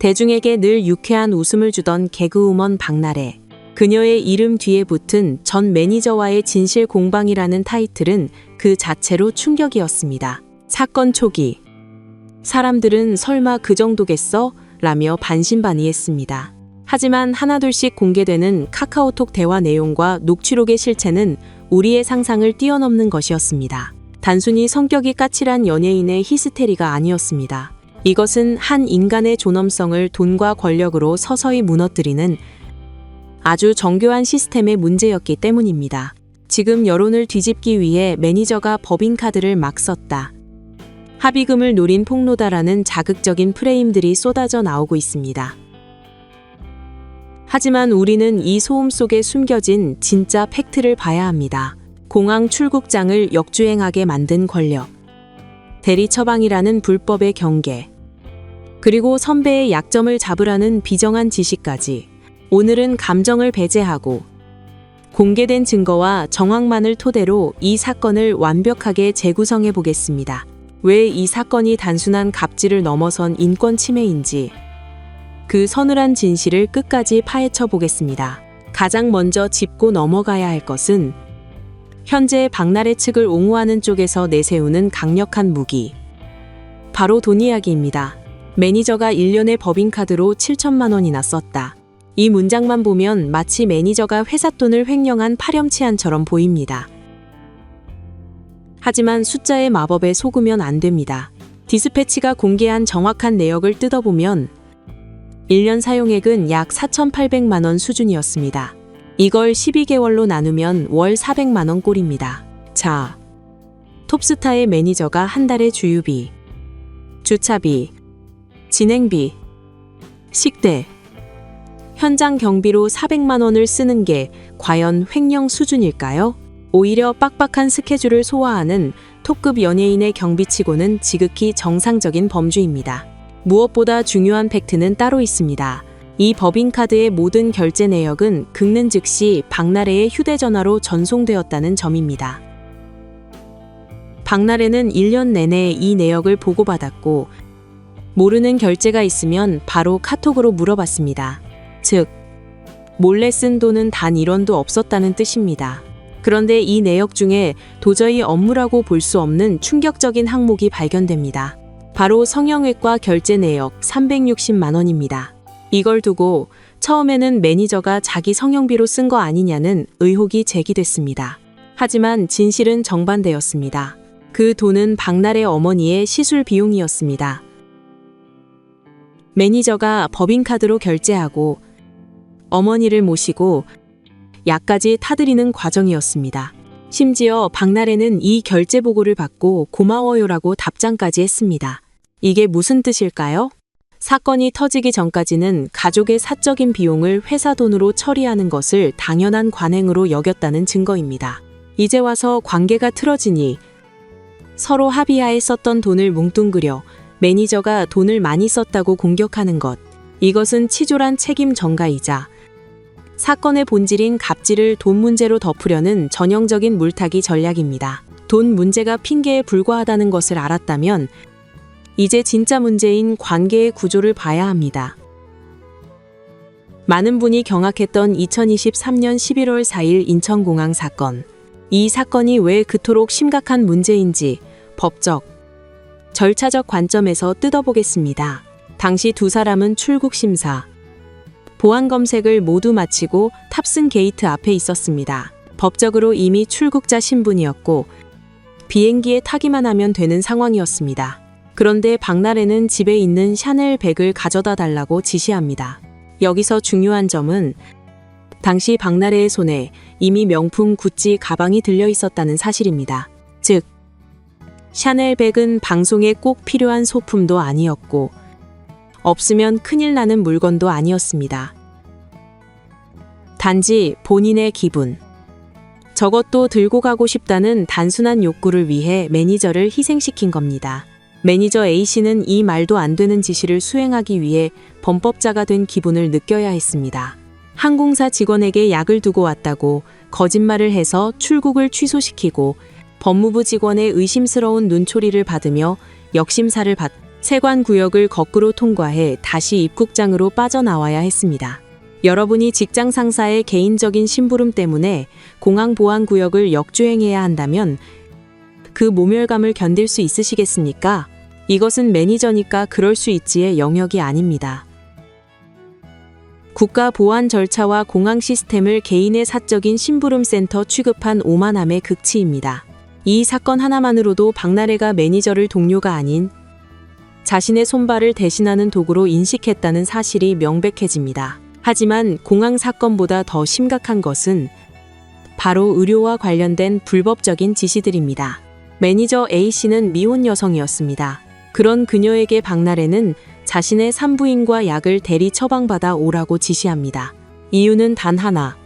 대중에게 늘 유쾌한 웃음을 주던 개그우먼 박나래. 그녀의 이름 뒤에 붙은 전 매니저와의 진실 공방이라는 타이틀은 그 자체로 충격이었습니다. 사건 초기. 사람들은 설마 그 정도겠어? 라며 반신반의했습니다. 하지만 하나둘씩 공개되는 카카오톡 대화 내용과 녹취록의 실체는 우리의 상상을 뛰어넘는 것이었습니다. 단순히 성격이 까칠한 연예인의 히스테리가 아니었습니다. 이것은 한 인간의 존엄성을 돈과 권력으로 서서히 무너뜨리는 아주 정교한 시스템의 문제였기 때문입니다. 지금 여론을 뒤집기 위해 매니저가 법인카드를 막 썼다. 합의금을 노린 폭로다라는 자극적인 프레임들이 쏟아져 나오고 있습니다. 하지만 우리는 이 소음 속에 숨겨진 진짜 팩트를 봐야 합니다. 공항 출국장을 역주행하게 만든 권력, 대리 처방이라는 불법의 경계, 그리고 선배의 약점을 잡으라는 비정한 지시까지. 오늘은 감정을 배제하고 공개된 증거와 정황만을 토대로 이 사건을 완벽하게 재구성해 보겠습니다. 왜 이 사건이 단순한 갑질을 넘어선 인권 침해인지 그 서늘한 진실을 끝까지 파헤쳐 보겠습니다. 가장 먼저 짚고 넘어가야 할 것은 현재 박나래 측을 옹호하는 쪽에서 내세우는 강력한 무기, 바로 돈 이야기입니다. 매니저가 1년에 법인카드로 7천만 원이나 썼다. 이 문장만 보면 마치 매니저가 회사 돈을 횡령한 파렴치한처럼 보입니다. 하지만 숫자의 마법에 속으면 안 됩니다. 디스패치가 공개한 정확한 내역을 뜯어보면 1년 사용액은 약 4,800만 원 수준이었습니다. 이걸 12개월로 나누면 월 400만 원 꼴입니다. 자, 톱스타의 매니저가 한 달에 주유비, 주차비, 진행비, 식대, 현장 경비로 400만 원을 쓰는 게 과연 횡령 수준일까요? 오히려 빡빡한 스케줄을 소화하는 톱급 연예인의 경비치고는 지극히 정상적인 범주입니다. 무엇보다 중요한 팩트는 따로 있습니다. 이 법인카드의 모든 결제 내역은 긁는 즉시 박나래의 휴대전화로 전송되었다는 점입니다. 박나래는 1년 내내 이 내역을 보고받았고 모르는 결제가 있으면 바로 카톡으로 물어봤습니다. 즉, 몰래 쓴 돈은 단 1원도 없었다는 뜻입니다. 그런데 이 내역 중에 도저히 업무라고 볼 수 없는 충격적인 항목이 발견됩니다. 바로 성형외과 결제 내역 360만 원입니다. 이걸 두고 처음에는 매니저가 자기 성형비로 쓴 거 아니냐는 의혹이 제기됐습니다. 하지만 진실은 정반대였습니다. 그 돈은 박나래 어머니의 시술 비용이었습니다. 매니저가 법인카드로 결제하고 어머니를 모시고 약까지 타드리는 과정이었습니다. 심지어 박나래는 이 결제 보고를 받고 고마워요라고 답장까지 했습니다. 이게 무슨 뜻일까요? 사건이 터지기 전까지는 가족의 사적인 비용을 회사 돈으로 처리하는 것을 당연한 관행으로 여겼다는 증거입니다. 이제 와서 관계가 틀어지니 서로 합의하에 썼던 돈을 뭉뚱그려 매니저가 돈을 많이 썼다고 공격하는 것. 이것은 치졸한 책임 전가이자 사건의 본질인 갑질을 돈 문제로 덮으려는 전형적인 물타기 전략입니다. 돈 문제가 핑계에 불과하다는 것을 알았다면 이제 진짜 문제인 관계의 구조를 봐야 합니다. 많은 분이 경악했던 2023년 11월 4일 인천공항 사건. 이 사건이 왜 그토록 심각한 문제인지 법적, 절차적 관점에서 뜯어보겠습니다. 당시 두 사람은 출국 심사, 보안 검색을 모두 마치고 탑승 게이트 앞에 있었습니다. 법적으로 이미 출국자 신분이었고 비행기에 타기만 하면 되는 상황이었습니다. 그런데 박나래는 집에 있는 샤넬 백을 가져다 달라고 지시합니다. 여기서 중요한 점은 당시 박나래의 손에 이미 명품 구찌 가방이 들려 있었다는 사실입니다. 즉, 샤넬 백은 방송에 꼭 필요한 소품도 아니었고 없으면 큰일 나는 물건도 아니었습니다. 단지 본인의 기분, 저것도 들고 가고 싶다는 단순한 욕구를 위해 매니저를 희생시킨 겁니다. 매니저 A씨는 이 말도 안 되는 지시를 수행하기 위해 범법자가 된 기분을 느껴야 했습니다. 항공사 직원에게 약을 두고 왔다고 거짓말을 해서 출국을 취소시키고 법무부 직원의 의심스러운 눈초리를 받으며 역심사를 받고 세관 구역을 거꾸로 통과해 다시 입국장으로 빠져나와야 했습니다. 여러분이 직장 상사의 개인적인 심부름 때문에 공항 보안 구역을 역주행해야 한다면 그 모멸감을 견딜 수 있으시겠습니까? 이것은 매니저니까 그럴 수 있지의 영역이 아닙니다. 국가 보안 절차와 공항 시스템을 개인의 사적인 심부름 센터 취급한 오만함의 극치입니다. 이 사건 하나만으로도 박나래가 매니저를 동료가 아닌 자신의 손발을 대신하는 도구로 인식했다는 사실이 명백해집니다. 하지만 공항 사건보다 더 심각한 것은 바로 의료와 관련된 불법적인 지시들입니다. 매니저 A씨는 미혼 여성이었습니다. 그런 그녀에게 박나래는 자신의 산부인과 약을 대리 처방받아 오라고 지시합니다. 이유는 단 하나.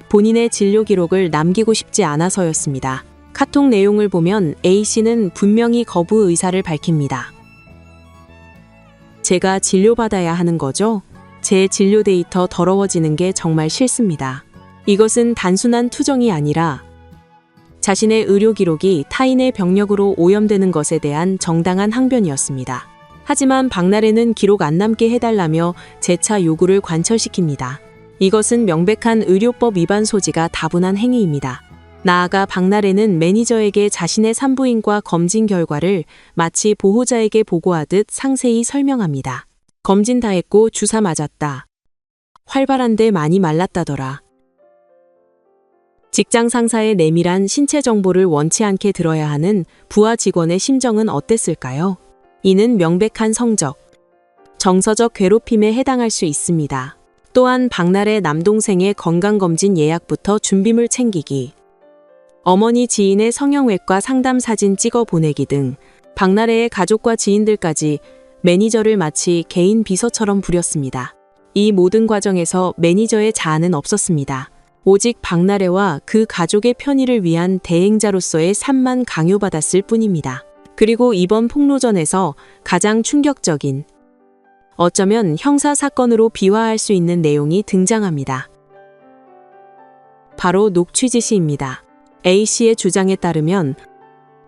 본인의 진료 기록을 남기고 싶지 않아서였습니다. 카톡 내용을 보면 A씨는 분명히 거부 의사를 밝힙니다. 제가 진료받아야 하는 거죠? 제 진료 데이터 더러워지는 게 정말 싫습니다. 이것은 단순한 투정이 아니라 자신의 의료 기록이 타인의 병력으로 오염되는 것에 대한 정당한 항변이었습니다. 하지만 박나래는 기록 안 남게 해달라며 재차 요구를 관철시킵니다. 이것은 명백한 의료법 위반 소지가 다분한 행위입니다. 나아가 박나래는 매니저에게 자신의 산부인과 검진 결과를 마치 보호자에게 보고하듯 상세히 설명합니다. 검진 다 했고 주사 맞았다. 활발한데 많이 말랐다더라. 직장 상사의 내밀한 신체 정보를 원치 않게 들어야 하는 부하 직원의 심정은 어땠을까요? 이는 명백한 성적, 정서적 괴롭힘에 해당할 수 있습니다. 또한 박나래 남동생의 건강검진 예약부터 준비물 챙기기, 어머니 지인의 성형외과 상담 사진 찍어 보내기 등 박나래의 가족과 지인들까지 매니저를 마치 개인 비서처럼 부렸습니다. 이 모든 과정에서 매니저의 자아는 없었습니다. 오직 박나래와 그 가족의 편의를 위한 대행자로서의 삶만 강요받았을 뿐입니다. 그리고 이번 폭로전에서 가장 충격적인, 어쩌면 형사사건으로 비화할 수 있는 내용이 등장합니다. 바로 녹취 지시입니다. A씨의 주장에 따르면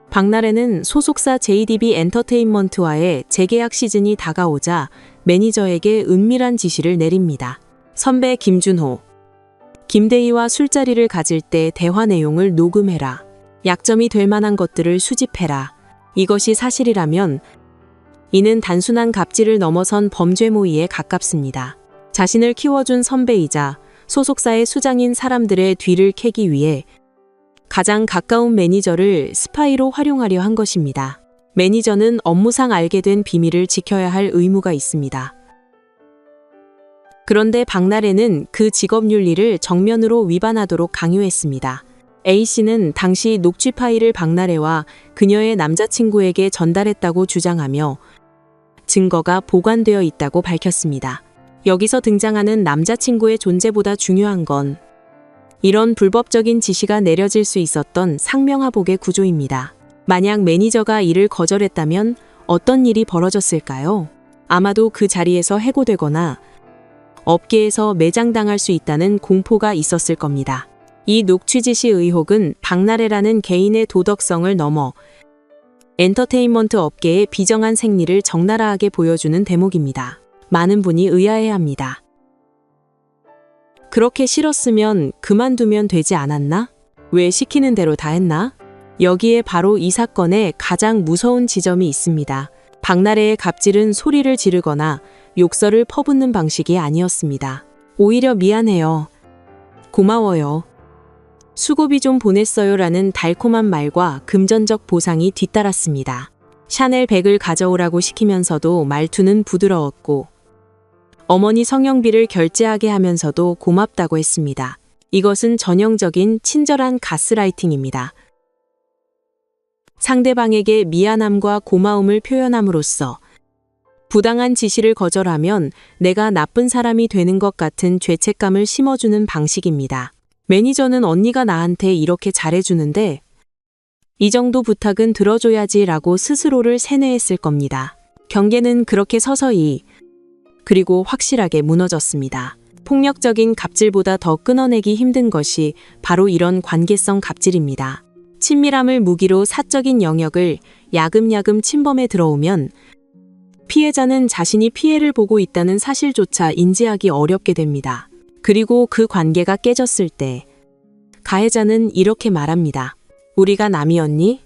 박나래는 소속사 JDB 엔터테인먼트와의 재계약 시즌이 다가오자 매니저에게 은밀한 지시를 내립니다. 선배 김준호, 김대희와 술자리를 가질 때 대화 내용을 녹음해라. 약점이 될 만한 것들을 수집해라. 이것이 사실이라면 이는 단순한 갑질을 넘어선 범죄 모의에 가깝습니다. 자신을 키워준 선배이자 소속사의 수장인 사람들의 뒤를 캐기 위해 가장 가까운 매니저를 스파이로 활용하려 한 것입니다. 매니저는 업무상 알게 된 비밀을 지켜야 할 의무가 있습니다. 그런데 박나래는 그 직업 윤리를 정면으로 위반하도록 강요했습니다. A씨는 당시 녹취 파일을 박나래와 그녀의 남자친구에게 전달했다고 주장하며 증거가 보관되어 있다고 밝혔습니다. 여기서 등장하는 남자친구의 존재보다 중요한 건 이런 불법적인 지시가 내려질 수 있었던 상명하복의 구조입니다. 만약 매니저가 이를 거절했다면 어떤 일이 벌어졌을까요? 아마도 그 자리에서 해고되거나 업계에서 매장당할 수 있다는 공포가 있었을 겁니다. 이 녹취 지시 의혹은 박나래라는 개인의 도덕성을 넘어 엔터테인먼트 업계의 비정한 생리를 적나라하게 보여주는 대목입니다. 많은 분이 의아해합니다. 그렇게 싫었으면 그만두면 되지 않았나? 왜 시키는 대로 다 했나? 여기에 바로 이 사건의 가장 무서운 지점이 있습니다. 박나래의 갑질은 소리를 지르거나 욕설을 퍼붓는 방식이 아니었습니다. 오히려 미안해요. 고마워요. 수고비 좀 보냈어요라는 달콤한 말과 금전적 보상이 뒤따랐습니다. 샤넬 백을 가져오라고 시키면서도 말투는 부드러웠고 어머니 성형비를 결제하게 하면서도 고맙다고 했습니다. 이것은 전형적인 친절한 가스라이팅입니다. 상대방에게 미안함과 고마움을 표현함으로써 부당한 지시를 거절하면 내가 나쁜 사람이 되는 것 같은 죄책감을 심어주는 방식입니다. 매니저는 언니가 나한테 이렇게 잘해주는데 이 정도 부탁은 들어줘야지라고 스스로를 세뇌했을 겁니다. 경계는 그렇게 서서히 그리고 확실하게 무너졌습니다. 폭력적인 갑질보다 더 끊어내기 힘든 것이 바로 이런 관계성 갑질입니다. 친밀함을 무기로 사적인 영역을 야금야금 침범해 들어오면 피해자는 자신이 피해를 보고 있다는 사실조차 인지하기 어렵게 됩니다. 그리고 그 관계가 깨졌을 때 가해자는 이렇게 말합니다. 우리가 남이었니?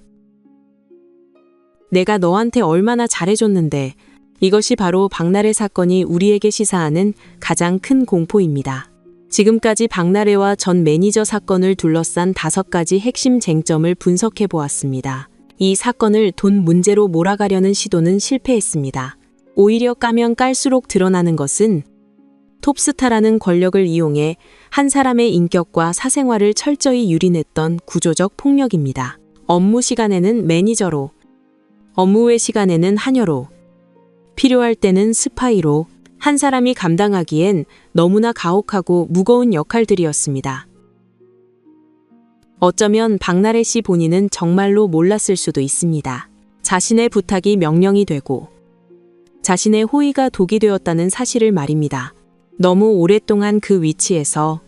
내가 너한테 얼마나 잘해줬는데. 이것이 바로 박나래 사건이 우리에게 시사하는 가장 큰 공포입니다. 지금까지 박나래와 전 매니저 사건을 둘러싼 5가지 핵심 쟁점을 분석해 보았습니다. 이 사건을 돈 문제로 몰아가려는 시도는 실패했습니다. 오히려 까면 깔수록 드러나는 것은 톱스타라는 권력을 이용해 한 사람의 인격과 사생활을 철저히 유린했던 구조적 폭력입니다. 업무 시간에는 매니저로, 업무 외 시간에는 하녀로, 필요할 때는 스파이로 한 사람이 감당하기엔 너무나 가혹하고 무거운 역할들이었습니다. 어쩌면 박나래 씨 본인은 정말로 몰랐을 수도 있습니다. 자신의 부탁이 명령이 되고 자신의 호의가 독이 되었다는 사실을 말입니다. 너무 오랫동안 그 위치에서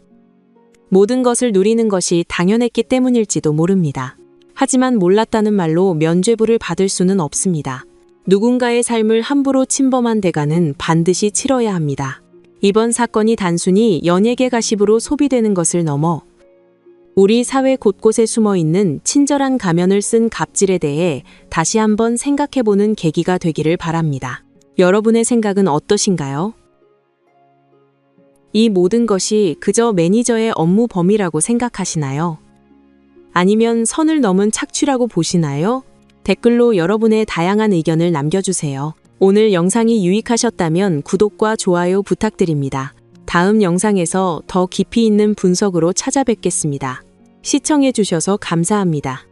모든 것을 누리는 것이 당연했기 때문일지도 모릅니다. 하지만 몰랐다는 말로 면죄부를 받을 수는 없습니다. 누군가의 삶을 함부로 침범한 대가는 반드시 치러야 합니다. 이번 사건이 단순히 연예계 가십으로 소비되는 것을 넘어 우리 사회 곳곳에 숨어있는 친절한 가면을 쓴 갑질에 대해 다시 한번 생각해보는 계기가 되기를 바랍니다. 여러분의 생각은 어떠신가요? 이 모든 것이 그저 매니저의 업무 범위라고 생각하시나요? 아니면 선을 넘은 착취라고 보시나요? 댓글로 여러분의 다양한 의견을 남겨주세요. 오늘 영상이 유익하셨다면 구독과 좋아요 부탁드립니다. 다음 영상에서 더 깊이 있는 분석으로 찾아뵙겠습니다. 시청해주셔서 감사합니다.